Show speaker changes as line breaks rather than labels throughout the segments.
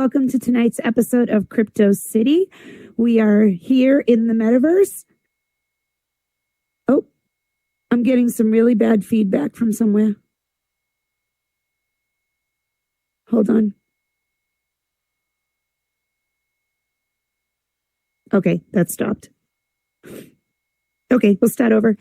welcome to tonight's episode of Crypto City. We are here in the Metaverse. Oh, I'm getting some really bad feedback from somewhere. Hold on. Okay, that stopped. Okay, we'll start over.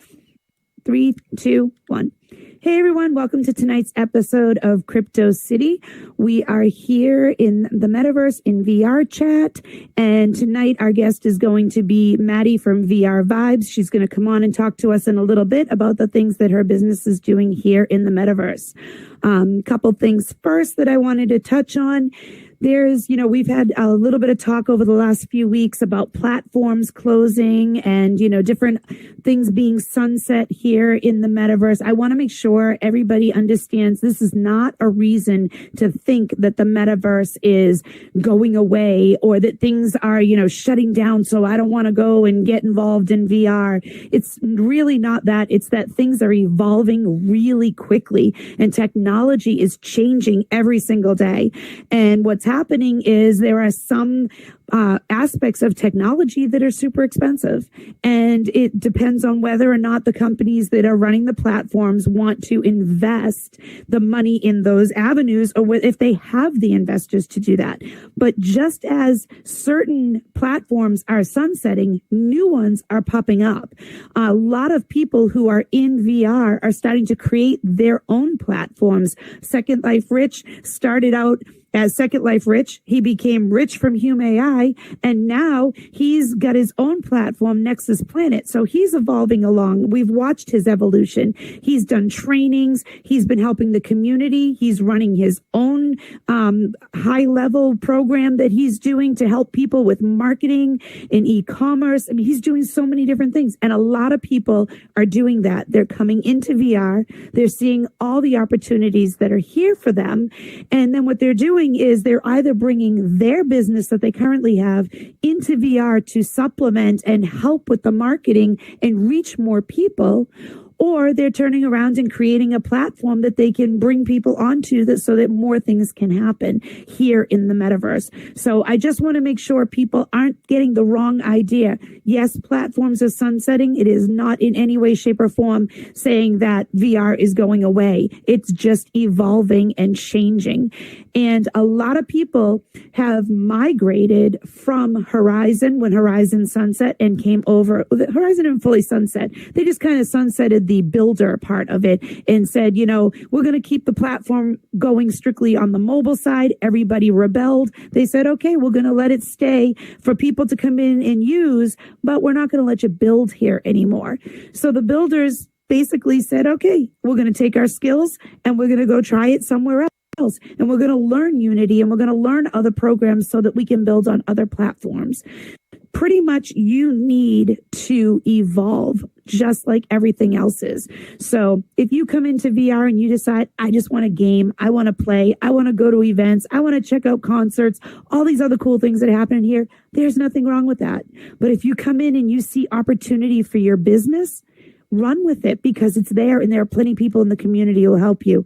3, 2, 1. Hey everyone, welcome to tonight's episode of Crypto City. We are here in the Metaverse in VR chat, and tonight our guest is going to be Maddy from VR Vibes. She's going to come on and talk to us in a little bit about the things that her business is doing here in the Metaverse. Couple things first that I wanted to touch on. We've had a little bit of talk over the last few weeks about platforms closing and, different things being sunset here in the Metaverse. I want to make sure everybody understands this is not a reason to think that the Metaverse is going away or that things are, shutting down. So I don't want to go and get involved in VR. It's really not that. It's that things are evolving really quickly and technology is changing every single day. And what's happening is there are some aspects of technology that are super expensive, and it depends on whether or not the companies that are running the platforms want to invest the money in those avenues or if they have the investors to do that. But just as certain platforms are sunsetting, new ones are popping up. A lot of people who are in VR are starting to create their own platforms. Second Life Rich started out as Second Life Rich. He became Rich from Hume AI, and now he's got his own platform, Nexus Planet. So he's evolving along. We've watched his evolution. He's done trainings. He's been helping the community. He's running his own high-level program that he's doing to help people with marketing and e-commerce. I mean, he's doing so many different things, and a lot of people are doing that. They're coming into VR. They're seeing all the opportunities that are here for them, and then what they're doing is they're either bringing their business that they currently have into VR to supplement and help with the marketing and reach more people, or they're turning around and creating a platform that they can bring people onto that so that more things can happen here in the Metaverse. So I just want to make sure people aren't getting the wrong idea. Yes, platforms are sunsetting. It is not in any way, shape, or form saying that VR is going away. It's just evolving and changing. And a lot of people have migrated from Horizon when Horizon sunset and came over. Horizon didn't fully sunset. They just kind of sunsetted the builder part of it and said, we're going to keep the platform going strictly on the mobile side. Everybody rebelled. They said, okay, we're going to let it stay for people to come in and use, but we're not going to let you build here anymore. So the builders basically said, okay, we're going to take our skills and we're going to go try it somewhere else. And we're going to learn Unity and we're going to learn other programs so that we can build on other platforms. Pretty much you need to evolve just like everything else is. So if you come into VR and you decide, I just want to game, I want to play, I want to go to events, I want to check out concerts, all these other cool things that happen here, there's nothing wrong with that. But if you come in and you see opportunity for your business, run with it because it's there and there are plenty of people in the community who will help you.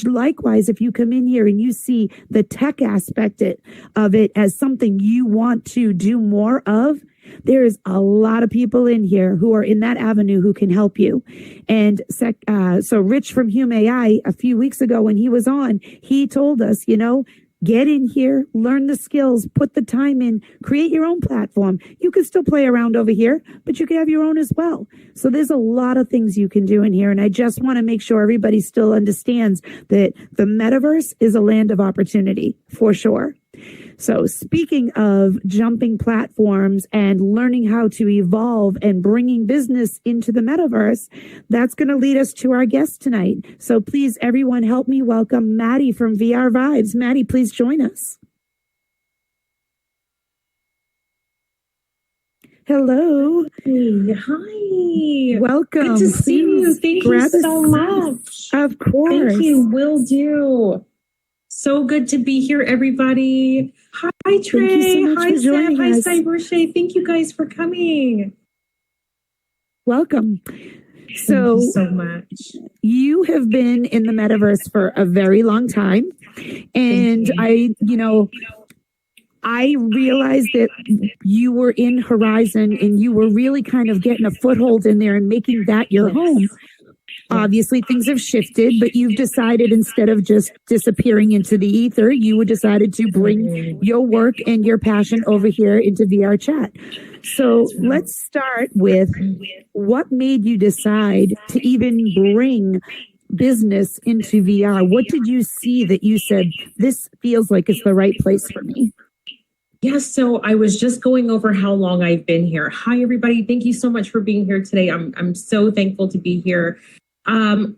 Likewise, if you come in here and you see the tech aspect of it as something you want to do more of, there is a lot of people in here who are in that avenue who can help you. And so Rich from Hume AI, a few weeks ago when he was on, he told us, get in here, learn the skills, put the time in, create your own platform. You can still play around over here, but you can have your own as well. So there's a lot of things you can do in here. And I just want to make sure everybody still understands that the Metaverse is a land of opportunity for sure. So speaking of jumping platforms and learning how to evolve and bringing business into the Metaverse, that's going to lead us to our guest tonight. So please, everyone, help me welcome Maddy from VR Vibes. Maddy, please join us. Hello.
Hey, hi.
Welcome.
Good to see you. Thank you so much.
Of course.
Thank you. Will do. So good to be here, everybody. Hi, Trey. Hi, Sam. Hi, Cybershay. Thank you guys for coming.
Welcome.
Thank
So
you so much.
You have been in the Metaverse for a very long time. And I realized that you were in Horizon and you were really kind of getting a foothold in there and making that your home. Obviously, things have shifted, but you've decided instead of just disappearing into the ether, you decided to bring your work and your passion over here into VR chat. So let's start with what made you decide to even bring business into VR? What did you see that you said, this feels like it's the right place for me?
Yes, so I was just going over how long I've been here. Hi, everybody. Thank you so much for being here today. I'm so thankful to be here. In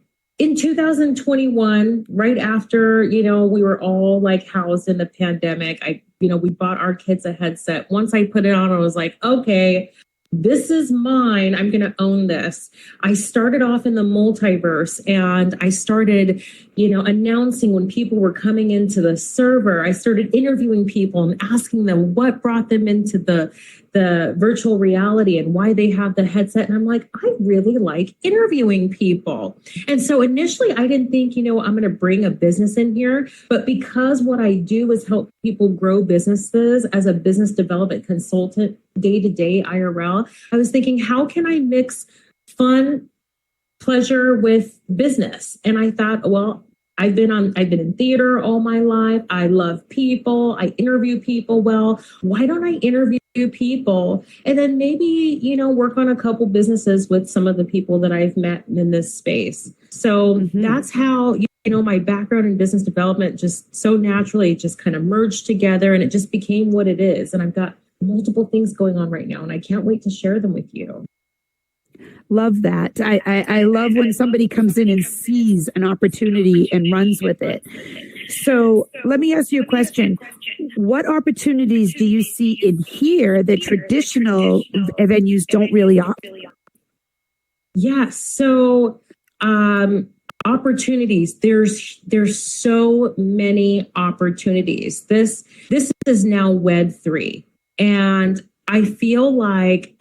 2021, right after, we were all like housed in the pandemic, we bought our kids a headset. Once I put it on, I was like, okay, this is mine. I'm going to own this. I started off in the multiverse and I started, announcing when people were coming into the server. I started interviewing people and asking them what brought them into the virtual reality and why they have the headset. And I'm like, I really like interviewing people. And so initially I didn't think, I'm going to bring a business in here, but because what I do is help people grow businesses as a business development consultant, day-to-day IRL, I was thinking, how can I mix fun, pleasure with business? And I thought, well, I've been in theater all my life. I love people. I interview people well. Why don't I interview people and then maybe, work on a couple businesses with some of the people that I've met in this space. So that's how, my background in business development just so naturally just kind of merged together and it just became what it is. And I've got multiple things going on right now and I can't wait to share them with you.
Love that. I love when somebody comes in and sees an opportunity and runs with it. So let me ask you a question. What opportunities do you see in here that traditional venues don't really offer?
Yes. So opportunities. There's so many opportunities. This is now Web3. And I feel like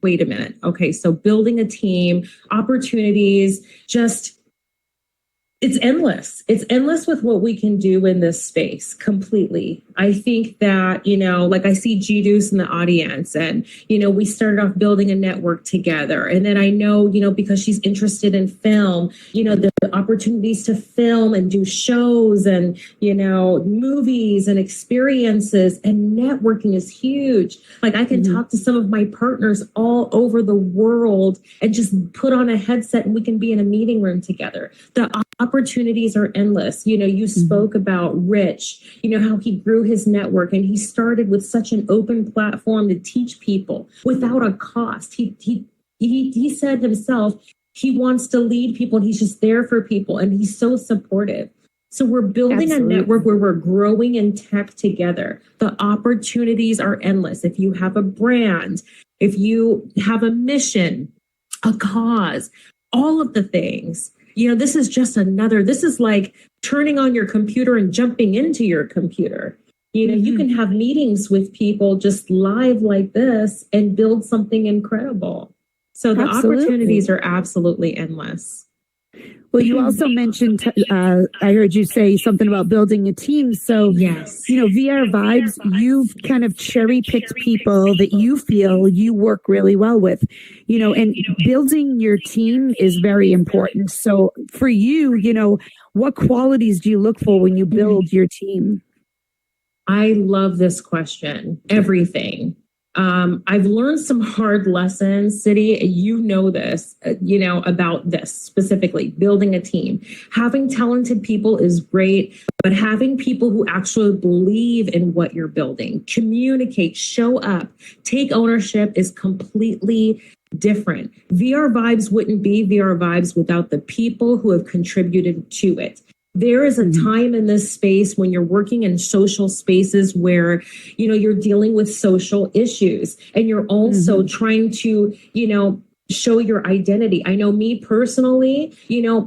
wait a minute. Okay, so building a team, opportunities, it's endless. It's endless with what we can do in this space completely. I think that, like I see G-Deuce in the audience and, we started off building a network together. And then I know, because she's interested in film, the opportunities to film and do shows and, movies and experiences and networking is huge. Like I can talk to some of my partners all over the world and just put on a headset and we can be in a meeting room together. The opportunities are endless. You spoke about Rich, how he grew his network and he started with such an open platform to teach people without a cost. He said himself, he wants to lead people and he's just there for people and he's so supportive. So we're building a network where we're growing in tech together. The opportunities are endless. If you have a brand, if you have a mission, a cause, all of the things, this is like turning on your computer and jumping into your computer. You can have meetings with people just live like this and build something incredible. So the opportunities are absolutely endless.
Well, you also mentioned, I heard you say something about building a team. So,
yes,
VR Vibes, you've kind of cherry picked people that you feel you work really well with, and building your team is very important. So for you, what qualities do you look for when you build your team?
I love this question. Everything. I've learned some hard lessons, City. You know this, about this specifically, building a team. Having talented people is great, but having people who actually believe in what you're building, communicate, show up, take ownership is completely different. VR Vibes wouldn't be VR Vibes without the people who have contributed to it. There is a time in this space when you're working in social spaces where, you're dealing with social issues and you're also trying to, show your identity. I know me personally,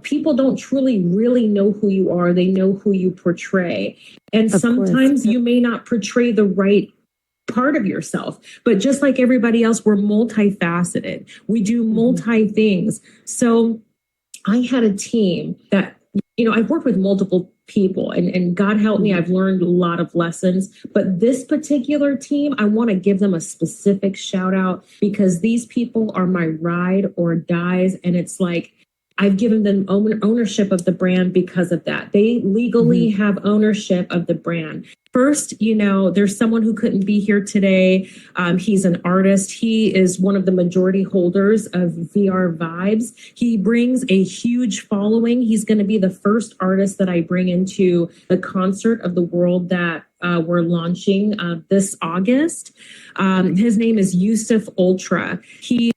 people don't truly really know who you are. They know who you portray. And sometimes you may not portray the right part of yourself, but just like everybody else, we're multifaceted. We do multi things. So I had a team that I've worked with multiple people and God help me, I've learned a lot of lessons. But this particular team, I want to give them a specific shout out because these people are my ride or dies. And it's like, I've given them ownership of the brand because of that. They legally have ownership of the brand. First, there's someone who couldn't be here today. He's an artist. He is one of the majority holders of VR Vibes. He brings a huge following. He's going to be the first artist that I bring into the concert of the world that we're launching this August. His name is Yusuf Ultra. He's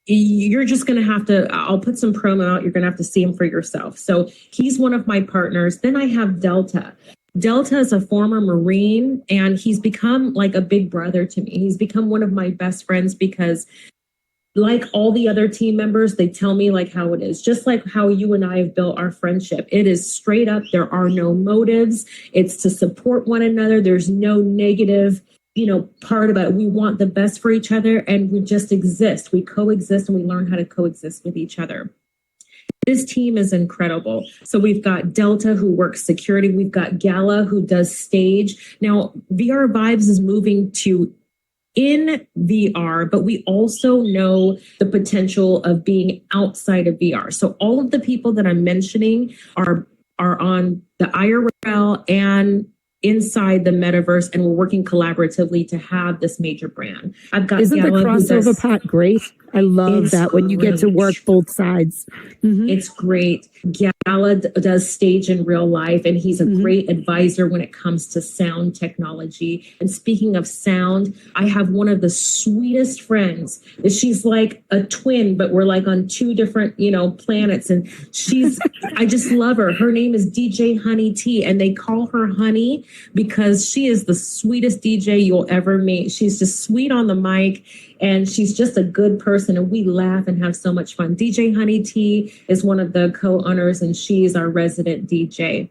you're just going to have to, I'll put some promo out. You're going to have to see him for yourself. So he's one of my partners. Then I have Delta. Delta is a former Marine and he's become like a big brother to me. He's become one of my best friends because like all the other team members, they tell me like how it is, just like how you and I have built our friendship. It is straight up. There are no motives. It's to support one another. There's no negative part about it. We want the best for each other and we just exist. We coexist and we learn how to coexist with each other. This team is incredible. So we've got Delta who works security. We've got Gala who does stage. Now, VR Vibes is moving to in VR, but we also know the potential of being outside of VR. So all of the people that I'm mentioning are on the IRL and inside the metaverse, and we're working collaboratively to have this major brand. I've got
Isn't
Gala
the crossover part great? I love that when you get to work both sides.
It's great. Gala does stage in real life, and he's a great advisor when it comes to sound technology. And speaking of sound, I have one of the sweetest friends. She's like a twin, but we're like on two different, planets. And I just love her. Her name is DJ Honey T, and they call her Honey because she is the sweetest DJ you'll ever meet. She's just sweet on the mic. And she's just a good person, and we laugh and have so much fun. DJ Honey T is one of the co-owners, and she's our resident DJ.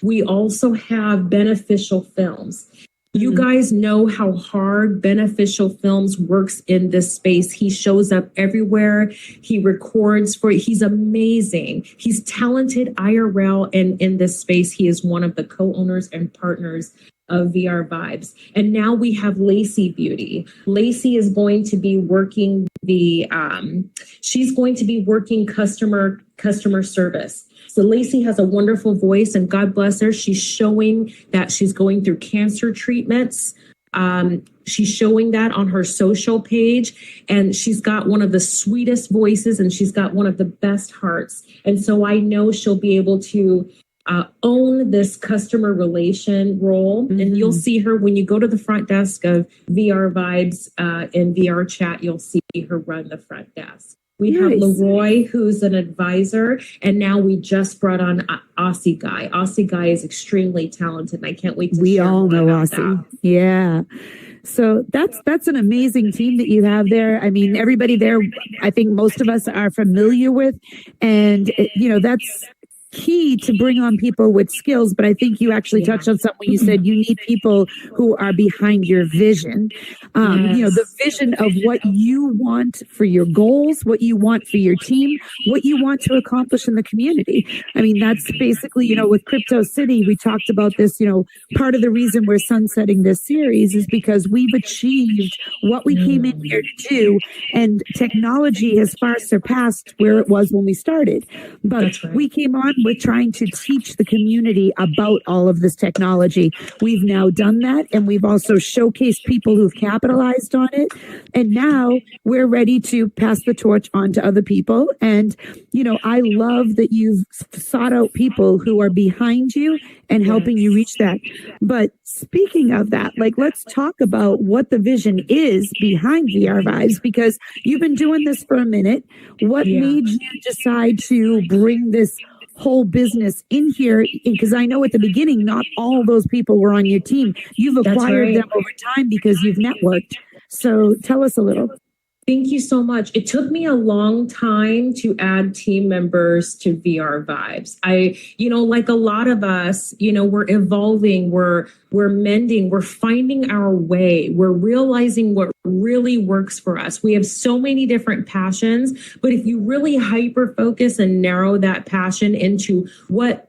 We also have Beneficial Films. You guys know how hard Beneficial Films works in this space. He shows up everywhere. He records he's amazing. He's talented IRL, and in this space, he is one of the co-owners and partners of VR Vibes. And now we have Lacey Beauty. Lacey is going to be working she's going to be working customer service. So Lacey has a wonderful voice, and God bless her. She's showing that she's going through cancer treatments. She's showing that on her social page, and she's got one of the sweetest voices, and she's got one of the best hearts. And so I know she'll be able to own this customer relation role. And you'll see her when you go to the front desk of VR Vibes in VR chat, you'll see her run the front desk. We have Leroy, who's an advisor, and now we just brought on Aussie Guy. Aussie Guy is extremely talented, and I can't wait to
We
share
all know Aussie.
that.
Yeah. So that's an amazing team that you have there. I mean, everybody there, I think most of us are familiar with, and that's key to bring on people with skills. But I think you actually touched on something. You said you need people who are behind your vision. The vision of what you want for your goals, what you want for your team, what you want to accomplish in the community. I mean, that's basically, with Crypto City, we talked about this, part of the reason we're sunsetting this series is because we've achieved what we came in here to do, and technology has far surpassed where it was when we started. But we came on with trying to teach the community about all of this technology. We've now done that, and we've also showcased people who've capitalized on it. And now we're ready to pass the torch on to other people. And, I love that you've sought out people who are behind you and helping you reach that. But speaking of that, let's talk about what the vision is behind VR Vibes, because you've been doing this for a minute. What made you decide to bring this whole business in here? Because I know at the beginning, not all those people were on your team. You've acquired them over time because you've networked. So tell us a little.
Thank you so much. It took me a long time to add team members to VR Vibes. Like a lot of us, we're evolving, we're mending, we're finding our way, we're realizing what really works for us. We have so many different passions, but if you really hyper focus and narrow that passion into what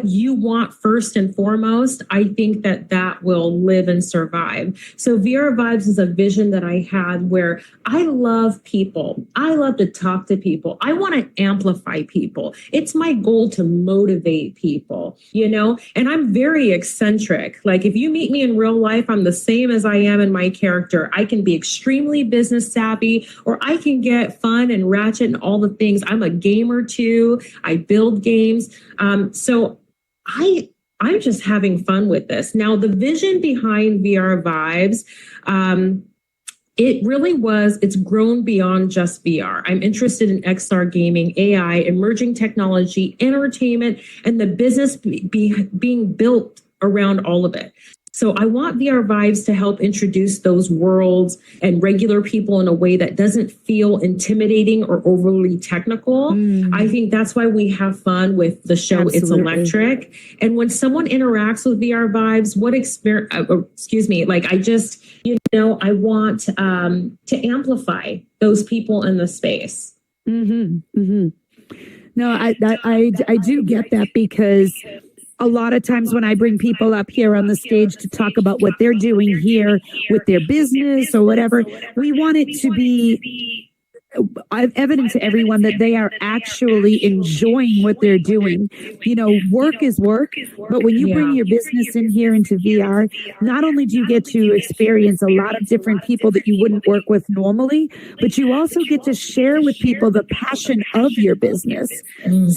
you want first and foremost, I think that will live and survive. So VR Vibes is a vision that I had where I love people. I love to talk to people. I want to amplify people. It's my goal to motivate people, and I'm very eccentric. Like if you meet me in real life, I'm the same as I am in my character. I can be extremely business savvy, or I can get fun and ratchet and all the things. I'm a gamer too. I build games. So I'm just having fun with this. Now, the vision behind VR Vibes, it's grown beyond just VR. I'm interested in XR gaming, AI, emerging technology, entertainment, and the business being built around all of it. So I want VR Vibes to help introduce those worlds and regular people in a way that doesn't feel intimidating or overly technical. I think that's why we have fun with the show. Absolutely. It's Electric. And when someone interacts with VR Vibes, I want to amplify those people in the space.
Mm-hmm. Mm-hmm. No, I do get that, because a lot of times when I bring people up here on the stage to talk about what they're doing here with their business or whatever, we want it to be evident to everyone that they are actually enjoying what they're doing. Work is work, but when you bring your business in here into VR, not only do you get to experience a lot of different people that you wouldn't work with normally, but you also get to share with people the passion of your business.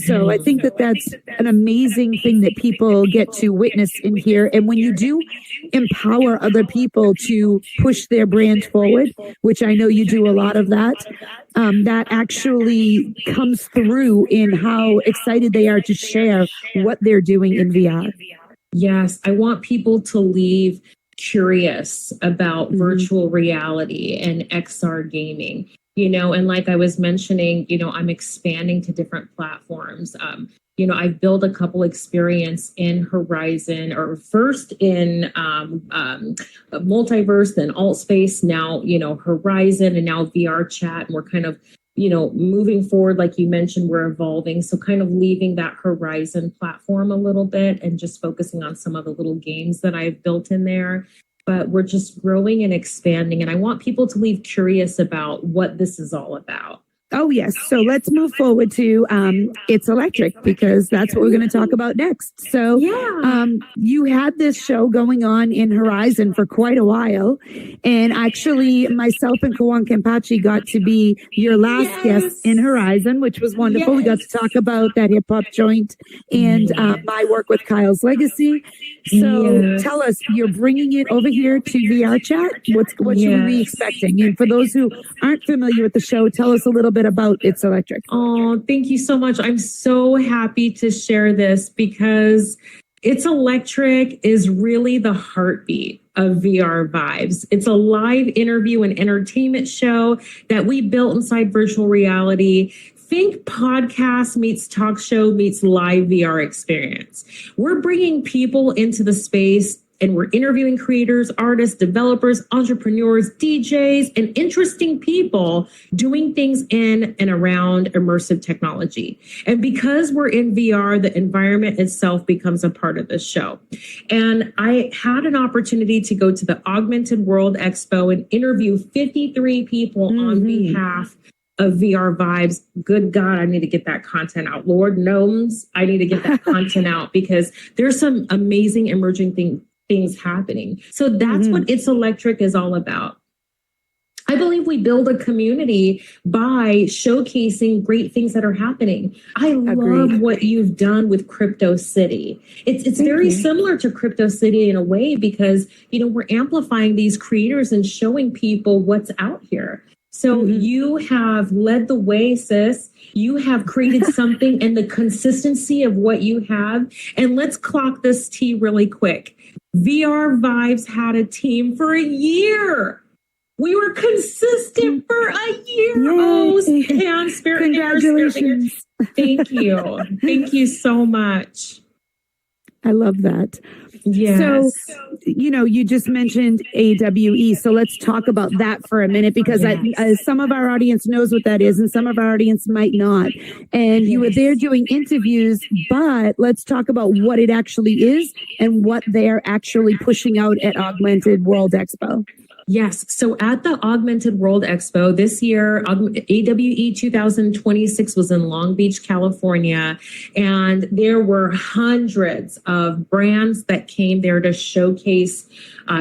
So I think that that's an amazing thing that people get to witness in here. And when you do empower other people to push their brand forward, which I know you do a lot of that, that actually comes through in how excited they are to share what they're doing in VR.
Yes, I want people to leave curious about virtual reality and XR gaming, and like I was mentioning, I'm expanding to different platforms. I've built a couple experience in Horizon, or first in Multiverse, then Alt Space, now, Horizon, and now VR Chat. And we're kind of, moving forward, like you mentioned, we're evolving. So kind of leaving that Horizon platform a little bit and just focusing on some of the little games that I've built in there. But we're just growing and expanding. And I want people to leave curious about what this is all about.
Oh, yes. So let's move forward to It's Electric, because that's what we're going to talk about next. So you had this show going on in Horizon for quite a while. And actually, myself and Kawan Kempachi got to be your last guest in Horizon, which was wonderful. We got to talk about that hip hop joint and my work with Kyle's Legacy. So tell us, you're bringing it over here to VR Chat. What should we be expecting? And for those who aren't familiar with the show, tell us a little bit about It's Electric.
Oh, thank you so much. I'm so happy to share this, because It's Electric is really the heartbeat of VR Vibes. It's a live interview and entertainment show that we built inside virtual reality. Think podcast meets talk show meets live VR experience. We're bringing people into the space, and we're interviewing creators, artists, developers, entrepreneurs, DJs, and interesting people doing things in and around immersive technology. And because we're in VR, the environment itself becomes a part of the show. And I had an opportunity to go to the Augmented World Expo and interview 53 people on behalf of VR Vibes. Good God, I need to get that content out. Lord knows I need to get that content out, because there's some amazing emerging things happening. So that's what It's Electric is all about. I believe we build a community by showcasing great things that are happening. I love what you've done with Crypto City. It's very similar to Crypto City in a way, because, we're amplifying these creators and showing people what's out here. So you have led the way, sis. You have created something, and the consistency of what you have. And let's clock this T really quick. VR Vibes had a team for a year. We were consistent for a year.
Yay.
Oh, Pam,
Congratulations.
Thank you. Thank you so much.
I love that.
Yes.
So, you just mentioned AWE. So let's talk about that for a minute, because some of our audience knows what that is and some of our audience might not. And you were there doing interviews, but let's talk about what it actually is and what they're actually pushing out at Augmented World Expo.
Yes. So at the Augmented World Expo this year, AWE 2026 was in Long Beach, California, and there were hundreds of brands that came there to showcase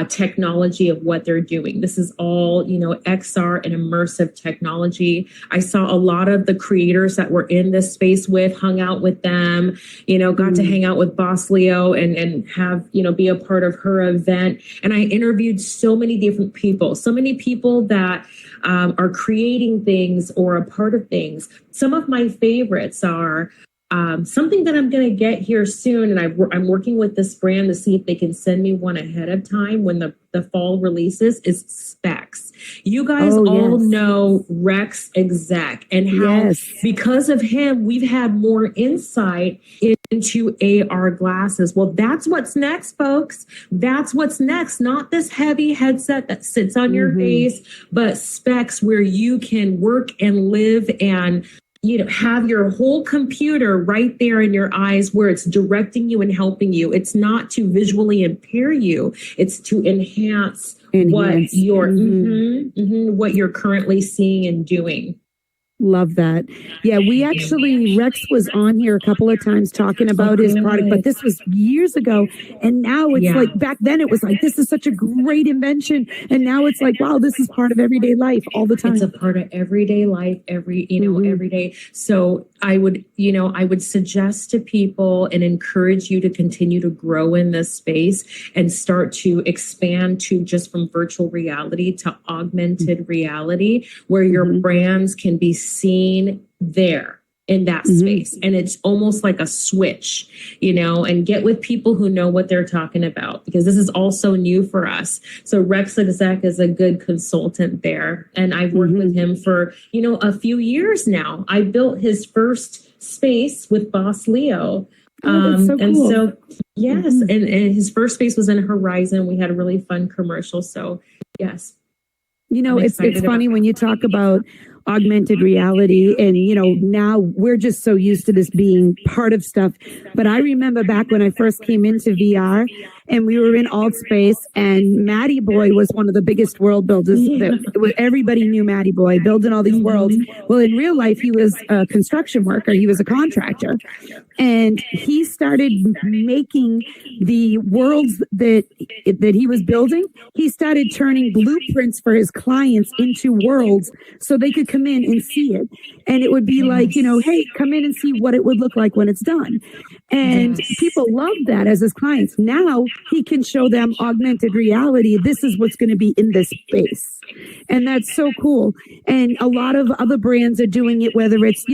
technology of what they're doing. This is all, XR and immersive technology. I saw a lot of the creators that were in this space hung out with them, got to hang out with Boss Leo and have, be a part of her event. And I interviewed so many different people that are creating things or a part of things. Some of my favorites are something that I'm going to get here soon. And I'm working with this brand to see if they can send me one ahead of time when the fall releases, is Specs. You guys all know Rex Exec and how because of him, we've had more insight into AR glasses. Well, that's what's next, folks. That's what's next. Not this heavy headset that sits on your face, but Specs where you can work and live and have your whole computer right there in your eyes where it's directing you and helping you. It's not to visually impair you. It's to enhance. What you're what you're currently seeing and doing.
Love that. Yeah, we actually, Rex was on here a couple of times talking about his product, but this was years ago. And now it's like, back then it was like, this is such a great invention. And now it's like, wow, this is part of everyday life all the time.
It's a part of everyday life, every day. So I would suggest to people and encourage you to continue to grow in this space and start to expand to just from virtual reality to augmented reality, where your brands can be seen there in that space. And it's almost like a switch, and get with people who know what they're talking about, because this is also new for us. So Rex Exec is a good consultant there. And I've worked with him for, a few years now. I built his first space with Boss Leo.
That's so cool.
And so, and his first space was in Horizon. We had a really fun commercial. So yes.
It's funny when you talk about augmented reality and, now we're just so used to this being part of stuff. But I remember back when I first came into VR and we were in alt space, and Maddy Boy was one of the biggest world builders. Everybody knew Maddy Boy building all these worlds. Well, in real life, he was a construction worker. He was a contractor. And he started making the worlds that he was building. He started turning blueprints for his clients into worlds so they could come in and see it. And it would be like, hey, come in and see what it would look like when it's done. And people loved that as his clients. Now he can show them augmented reality. This is what's going to be in this space. And that's so cool. And a lot of other brands are doing it, whether it's,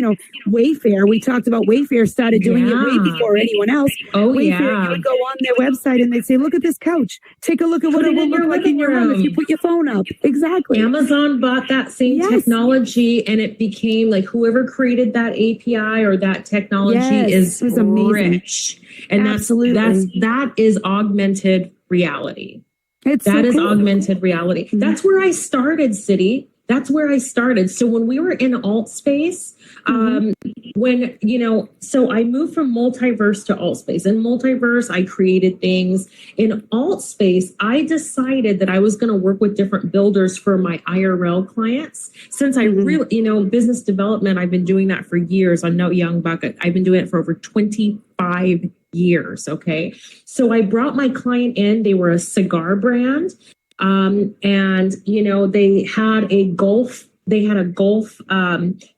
Wayfair. We talked about Wayfair started doing it way before anyone else. Wayfair, you would go on their website and they'd say, look at this couch. Take a look at what it will look like in your room if you put your phone up. Exactly.
Amazon bought that same technology, and it became like whoever created that API or that technology is rich. And that is augmented reality. That is augmented reality. That's where I started, City. That's where I started. So when we were in alt space, so I moved from multiverse to alt space. In multiverse, I created things. In alt space, I decided that I was going to work with different builders for my IRL clients. Since I really, business development, I've been doing that for years. I'm no young bucket. I've been doing it for over 25 years. Okay. So I brought my client in. They were a cigar brand. And they had a golf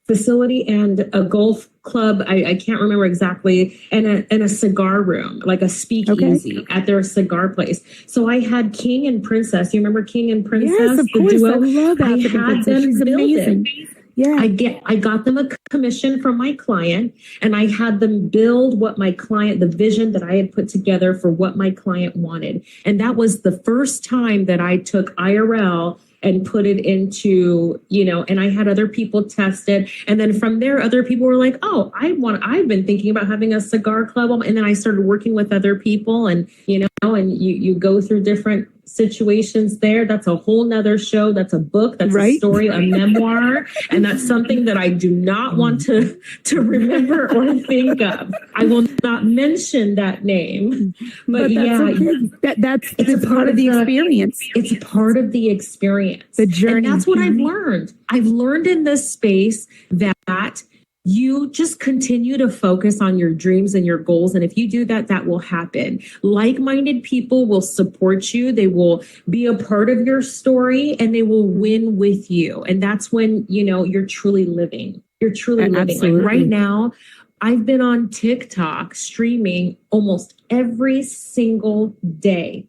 facility and a golf club. I can't remember exactly, and a cigar room, like a speakeasy at their cigar place. So I had King and Princess. You remember King and Princess?
Yes, of course. I love that.
I had them
She's
build
amazing.
it.
Yeah.
I got them a commission from my client, and I had them build the vision that I had put together for what my client wanted. And that was the first time that I took IRL and put it into, and I had other people test it. And then from there, other people were like, oh, I've been thinking about having a cigar club. And then I started working with other people and, and you go through different situations there. That's a whole nother show. That's a book. That's a story, a memoir. And that's something that I do not want to remember or think of. I will not mention that name. But yeah,
that's it's part of the experience.
It's a part of the experience.
The journey.
And that's what I've learned. I've learned in this space that you just continue to focus on your dreams and your goals. And if you do that, that will happen. Like-minded people will support you. They will be a part of your story and they will win with you. And that's when, you're truly living. You're truly living. Like right now, I've been on TikTok streaming almost every single day.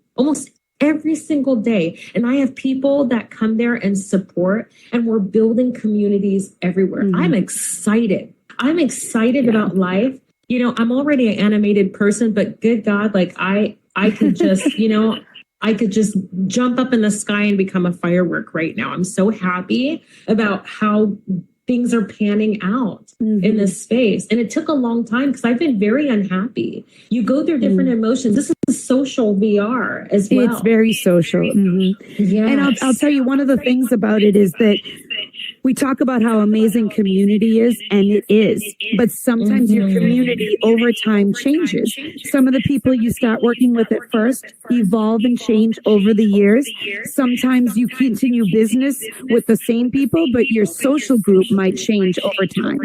And I have people that come there and support, and we're building communities everywhere. Mm-hmm. I'm excited. About life. I'm already an animated person, but good God, like I could just, I could just jump up in the sky and become a firework right now. I'm so happy about how things are panning out in this space. And it took a long time because I've been very unhappy. You go through different emotions. This is social VR as well.
It's very social.
Yes.
And I'll tell you, one of the things about it is that we talk about how amazing community is, and it is. But sometimes your community over time changes. Some of the people you start working with at first evolve and change over the years. Sometimes you continue business with the same people, but your social group might change over time.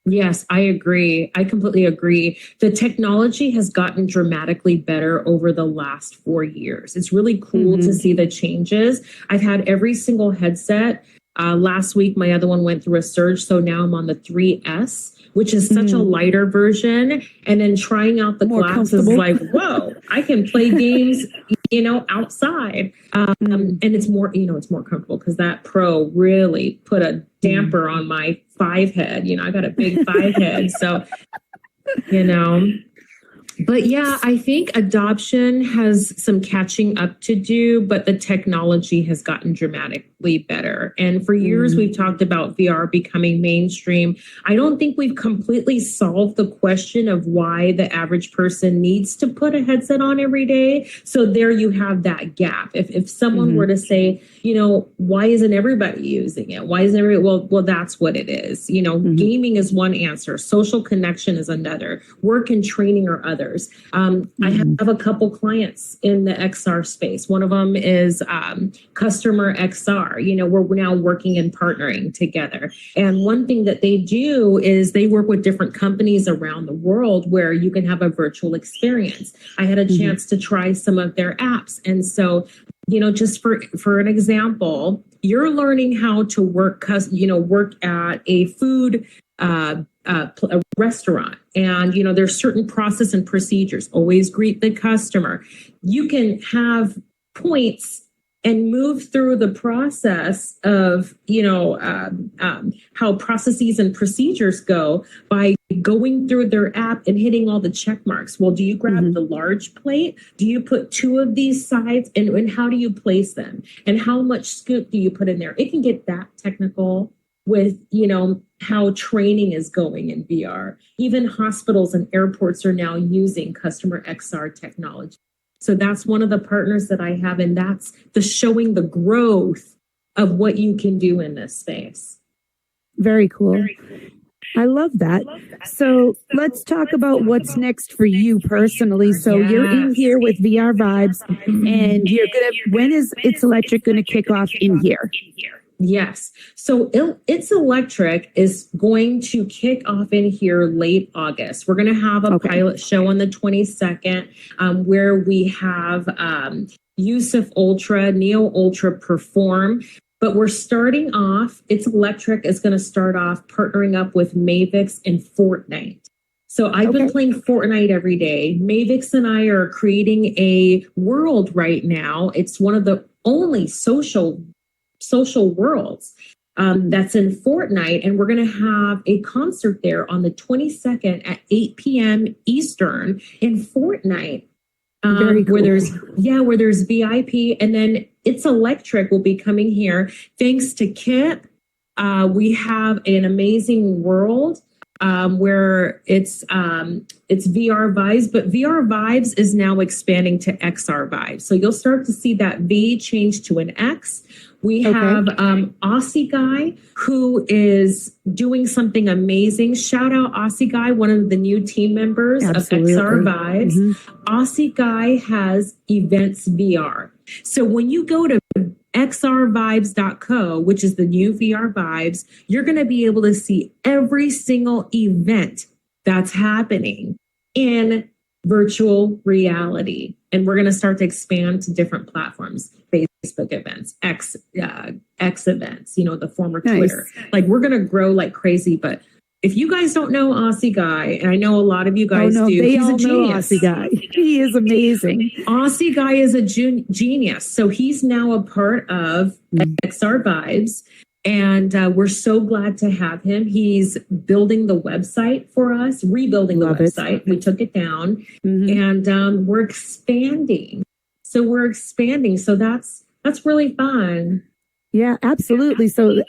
Yes, I agree. I completely agree. The technology has gotten dramatically better over the last 4 years. It's really cool to see the changes. I've had every single headset. Last week, my other one went through a surge. So now I'm on the 3S, which is such a lighter version. And then trying out the glasses like, whoa, I can play games, outside. And it's more, it's more comfortable because that Pro really put a damper on my 5 head. I got a big 5 head. So, But yeah, I think adoption has some catching up to do, but the technology has gotten dramatically better. And for years, we've talked about VR becoming mainstream. I don't think we've completely solved the question of why the average person needs to put a headset on every day. So there you have that gap. If someone were to say, why isn't everybody using it? Why isn't everybody? Well, that's what it is. Gaming is one answer. Social connection is another. Work and training are others. I have a couple clients in the XR space. One of them is Customer XR. We're now working and partnering together. And one thing that they do is they work with different companies around the world where you can have a virtual experience. I had a chance to try some of their apps. And so, just for an example, you're learning how to work at a food a restaurant. And, there's certain process and procedures. Always greet the customer. You can have points and move through the process of, how processes and procedures go by going through their app and hitting all the check marks. Well, do you grab the large plate? Do you put 2 of these sides? And how do you place them? And how much scoop do you put in there? It can get that technical with, how training is going in VR. Even hospitals and airports are now using Customer XR technology. So that's one of the partners that I have, and that's showing the growth of what you can do in this space.
Very cool. I love that. So let's talk about what's next for you personally. So you're in here with VR Vibes, and when is It's Electric going to kick off in here?
Yes. So It's Electric is going to kick off in here late August. We're going to have a pilot show on the 22nd where we have Yusuf Ultra, Neo Ultra perform. But we're starting off, It's Electric is going to start off partnering up with Mavix and Fortnite. So I've been playing Fortnite every day. Mavix and I are creating a world right now. It's one of the only social worlds that's in Fortnite, and we're going to have a concert there on the 22nd at 8 p.m. Eastern in Fortnite.
Very cool.
where there's VIP, and then It's Electric will be coming here. Thanks to Kip, we have an amazing world where it's VR Vibes, but VR Vibes is now expanding to XR Vibes. So you'll start to see that V change to an X. We have Aussie Guy, who is doing something amazing. Shout out Aussie Guy, one of the new team members of XR Vibes. Aussie Guy has Events VR. So when you go to xrvibes.co, which is the new VR Vibes, you're going to be able to see every single event that's happening in virtual reality. And we're going to start to expand to different platforms, Facebook events, X events, the former Twitter. Like, we're going to grow like crazy. But if you guys don't know Aussie Guy, and I know a lot of you guys do, he's a genius.
Aussie Guy. He is amazing.
Aussie Guy is a genius. So he's now a part of XR Vibes. And we're so glad to have him. He's building the website for us, rebuilding the website. We took it down and we're expanding. So that's really fun.
Yeah, absolutely. So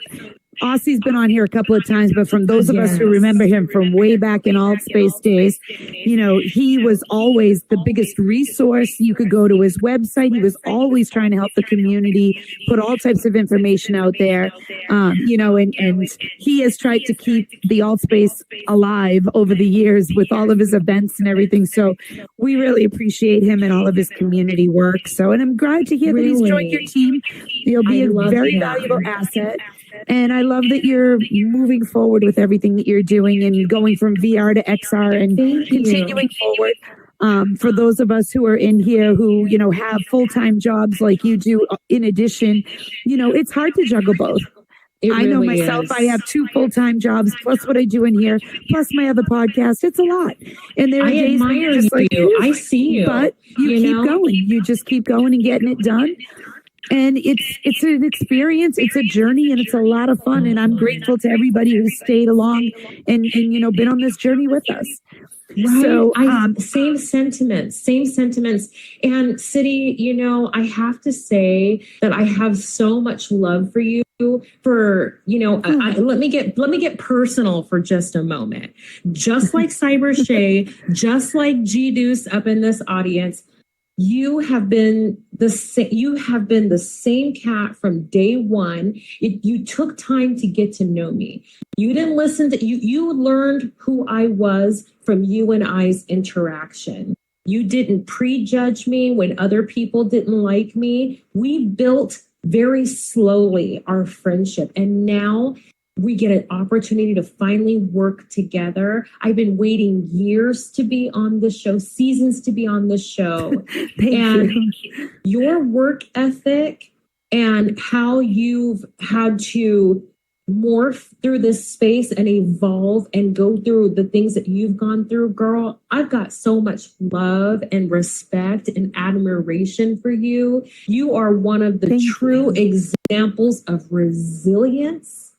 Aussie's been on here a couple of times, but from those of us who remember him from way back in Alt Space days, he was always the biggest resource. You could go to his website. He was always trying to help the community, put all types of information out there, and he has tried to keep the Alt Space alive over the years with all of his events and everything. So we really appreciate him and all of his community work. So, and I'm glad to hear that he's joined your team. He'll be a very valuable asset. And I love that you're moving forward with everything that you're doing and going from VR to XR and continuing forward. For those of us who are in here who, have full-time jobs like you do, in addition, it's hard to juggle both. I know myself, I have 2 full-time jobs, plus what I do in here, plus my other podcast. It's a lot. And there are days when you're just like,
I see you.
But you keep going. You just keep going and getting it done. And it's an experience, it's a journey, and it's a lot of fun. And I'm grateful to everybody who stayed along and been on this journey with us.
Right. So same sentiments. And City, I have to say that I have so much love for you. Let me get personal for just a moment. Just like Cyber Shay, just like G Deuce up in this audience. You have been the same cat from day one. You took time to get to know me. You didn't listen to you learned who I was from you and I's interaction. You didn't prejudge me when other people didn't like me. We built very slowly our friendship, and now we get an opportunity to finally work together. I've been waiting years to be on the show, seasons to be on the show.
Thank you.
Your work ethic and how you've had to morph through this space and evolve and go through the things that you've gone through, girl, I've got so much love and respect and admiration for you. You are one of the true examples of resilience.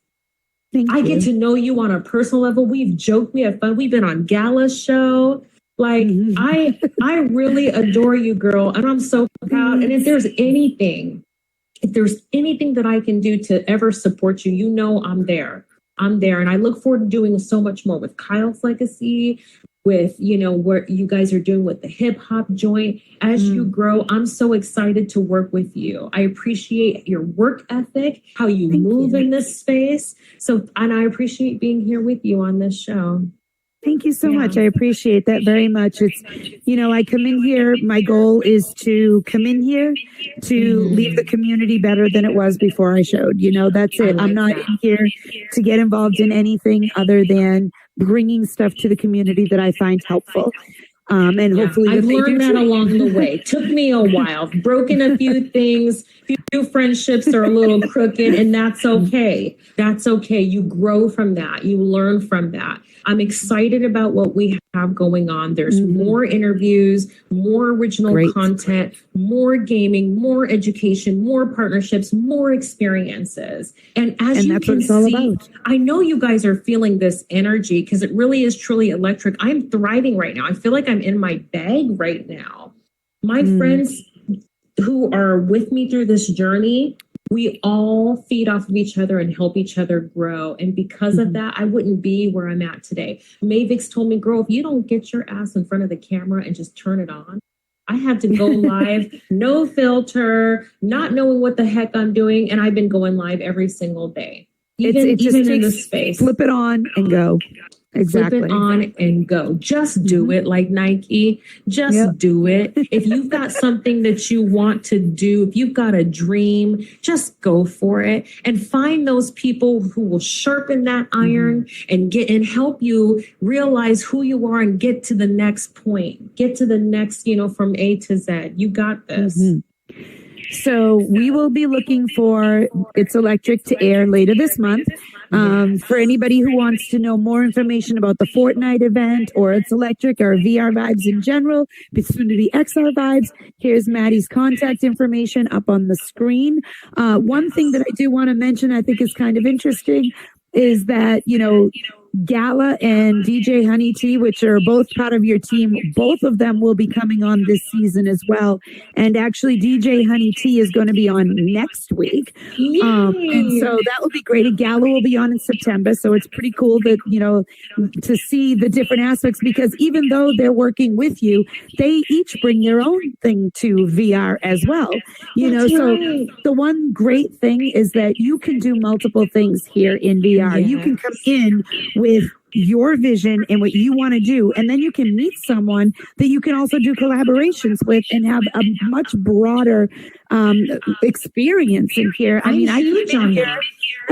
I get to know you on a personal level. We've joked, we have fun. We've been on Gala's show. Like, I really adore you, girl. And I'm so proud. And if there's anything that I can do to ever support you, I'm there. And I look forward to doing so much more with Kyle's legacy, with, what you guys are doing with the hip hop joint. As you grow, I'm so excited to work with you. I appreciate your work ethic, how you move in this space. And I appreciate being here with you on this show.
Thank you so much. I appreciate that very much. It's, I come in here. My goal is to come in here to leave the community better than it was before I showed. That's it. I'm not in here to get involved in anything other than bringing stuff to the community that I find helpful. And hopefully
I've learned that along the way. Took me a while. Broken a few things. Few friendships are a little crooked, and that's okay. That's okay. You grow from that. You learn from that. I'm excited about what we have going on. There's more interviews, more original content, more gaming, more education, more partnerships, more experiences. And you can see, I know you guys are feeling this energy because it really is truly electric. I'm thriving right now. I feel like I'm in my bag right now. My friends who are with me through this journey, we all feed off of each other and help each other grow. And because of that, I wouldn't be where I'm at today. Mavix told me, girl, if you don't get your ass in front of the camera and just turn it on, I had to go live, no filter, not knowing what the heck I'm doing. And I've been going live every single day. Even in this space.
Flip it on and go. Exactly.
Flip it on and go. Just do it, like Nike. Just do it. If you've got something that you want to do, if you've got a dream, just go for it and find those people who will sharpen that iron and help you realize who you are and get to the next point. Get to the next, from A to Z. You got this.
So we will be looking for It's Electric to air later this month. For anybody who wants to know more information about the Fortnite event or It's Electric or VR vibes in general, soon to be XR vibes, here's Maddy's contact information up on the screen. One thing that I do want to mention, I think is kind of interesting, is that, Gala and DJ Honey T, which are both part of your team, both of them will be coming on this season as well. And actually, DJ Honey T is going to be on next week. And so that will be great. And Gala will be on in September. So it's pretty cool that, to see the different aspects, because even though they're working with you, they each bring their own thing to VR as well. So the one great thing is that you can do multiple things here in VR. You can come in with your vision and what you want to do, and then you can meet someone that you can also do collaborations with and have a much broader experience in here. I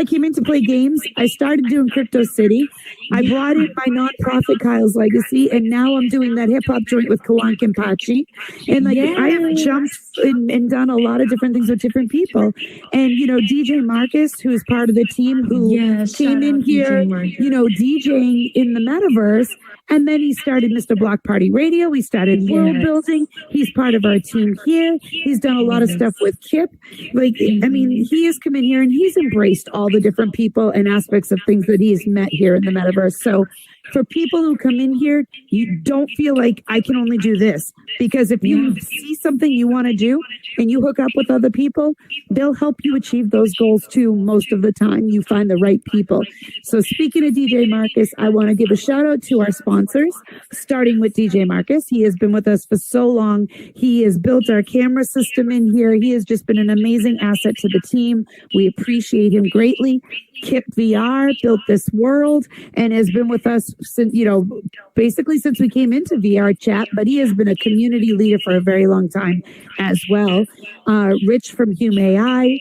came in to play games. I started doing Crypto City. I brought in my nonprofit Kyle's Legacy, and now I'm doing that hip hop joint with Kawan Kimpachi. And I have jumped and done a lot of different things with different people. And DJ Marcus, who is part of the team, who came in here, DJing in the Metaverse. And then he started Mr. Block Party Radio. We started World Building. He's part of our team here. He's done a lot of stuff with Kip. He has come in here and he's embraced all the different people and aspects of things that he's met here in the Metaverse. So for people who come in here, you don't feel like I can only do this, because if you see something you want to do and you hook up with other people, they'll help you achieve those goals too. Most of the time you find the right people. So speaking of DJ Marcus, I want to give a shout out to our sponsors, starting with DJ Marcus. He has been with us for so long. He has built our camera system in here. He has just been an amazing asset to the team. We appreciate him greatly. Kip VR built this world and has been with us since, basically since we came into VR chat, but he has been a community leader for a very long time as well. Rich from Hume AI,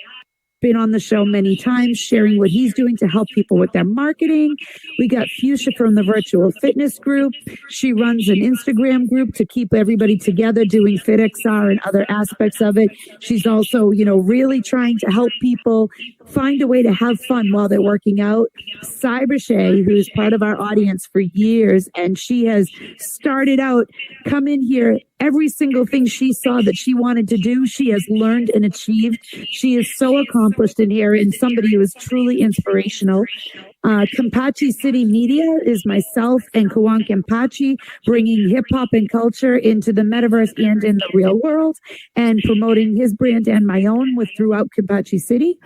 been on the show many times, sharing what he's doing to help people with their marketing. We got Fuchsia from the Virtual Fitness Group. She runs an Instagram group to keep everybody together doing FitXR and other aspects of it. She's also, really trying to help people find a way to have fun while they're working out. Cybershay, who's part of our audience for years, and she has started out, come in here, every single thing she saw that she wanted to do, she has learned and achieved. She is so accomplished in here and somebody who is truly inspirational. Kimpachi City Media is myself and Kawan Kimpachi, bringing hip hop and culture into the Metaverse and in the real world, and promoting his brand and my own throughout Kimpachi City.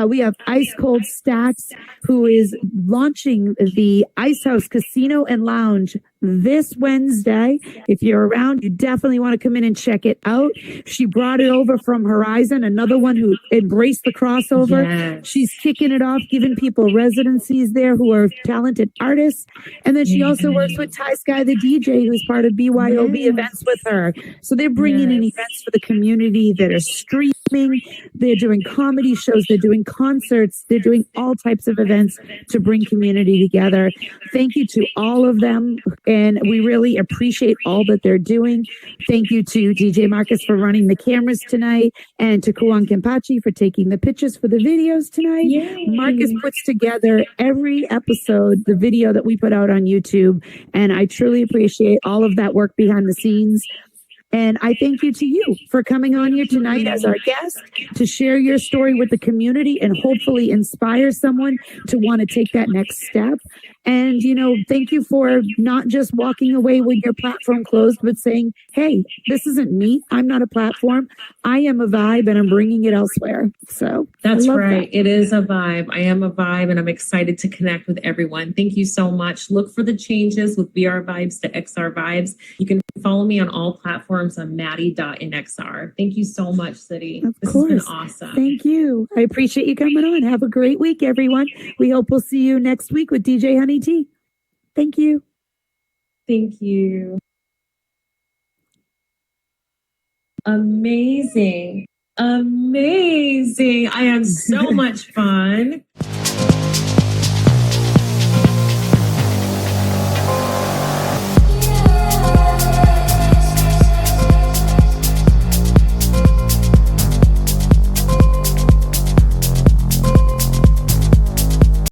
We have Ice Cold Stacks, who is launching the Ice House Casino and Lounge this Wednesday. If you're around, you definitely want to come in and check it out. She brought it over from Horizon, another one who embraced the crossover. Yes. She's kicking it off, giving people residencies there who are talented artists. And then she also works with Ty Sky, the DJ, who's part of BYOB events with her. So they're bringing in events for the community that are streaming. They're doing comedy shows. They're doing concerts. They're doing all types of events to bring community together. Thank you to all of them. And we really appreciate all that they're doing. Thank you to DJ Marcus for running the cameras tonight, and to Kawan Kimpachi for taking the pictures for the videos tonight. Yay. Marcus puts together every episode, the video that we put out on YouTube. And I truly appreciate all of that work behind the scenes. And I thank you to you for coming on here tonight as our guest to share your story with the community and hopefully inspire someone to want to take that next step. And, thank you for not just walking away with your platform closed, but saying, hey, this isn't me. I'm not a platform. I am a vibe and I'm bringing it elsewhere. So
that's right. That. It is a vibe. I am a vibe and I'm excited to connect with everyone. Thank you so much. Look for the changes with VR Vibes to XR Vibes. You can follow me on all platforms on Maddy.nxr. Thank you so much, City. This has been awesome.
Thank you. I appreciate you coming on. Have a great week, everyone. We hope we'll see you next week with DJ Honey T. Thank you.
Thank you. Amazing. Amazing. I had so much fun.